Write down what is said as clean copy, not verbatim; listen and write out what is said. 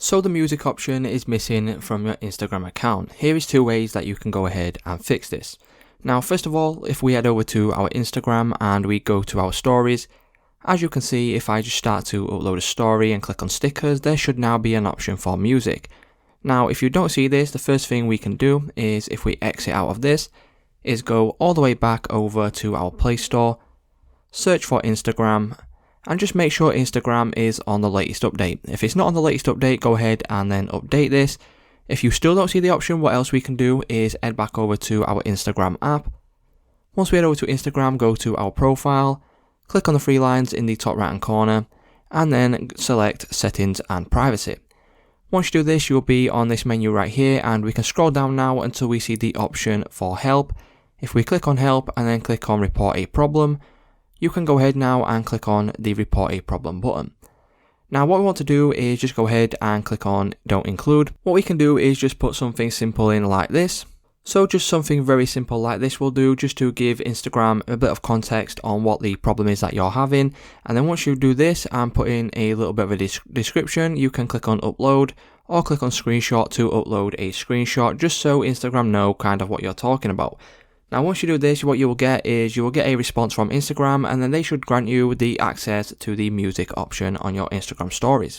So the music option is missing from your Instagram account. Here is two ways that you can go ahead and fix this. Now, first of all, if we head over to our Instagram and we go to our stories, as you can see, if I just start to upload a story and click on stickers, there should now be an option for music. Now, if you don't see this, the first thing we can do is, if we exit out of this, is go all the way back over to our Play Store, search for Instagram, and just make sure Instagram is on the latest update. If it's not on the latest update, go ahead and then update this. If you still don't see the option, what else we can do is head back over to our Instagram app. Once we head over to Instagram, go to our profile, click on the three lines in the top right hand corner, and then select settings and privacy. Once you do this, you'll be on this menu right here, and we can scroll down now until we see the option for help. If we click on help and then click on report a problem, you can go ahead now and click on the report a problem button. Now what we want to do is just go ahead and click on don't include. What we can do is just put something simple in like this. So just something very simple like this will do, just to give Instagram a bit of context on what the problem is that you're having. And then once you do this and put in a little bit of a description, you can click on upload or click on screenshot to upload a screenshot, just so Instagram know kind of what you're talking about. Now once you do this, what you will get is you will get a response from Instagram, and then they should grant you the access to the music option on your Instagram stories.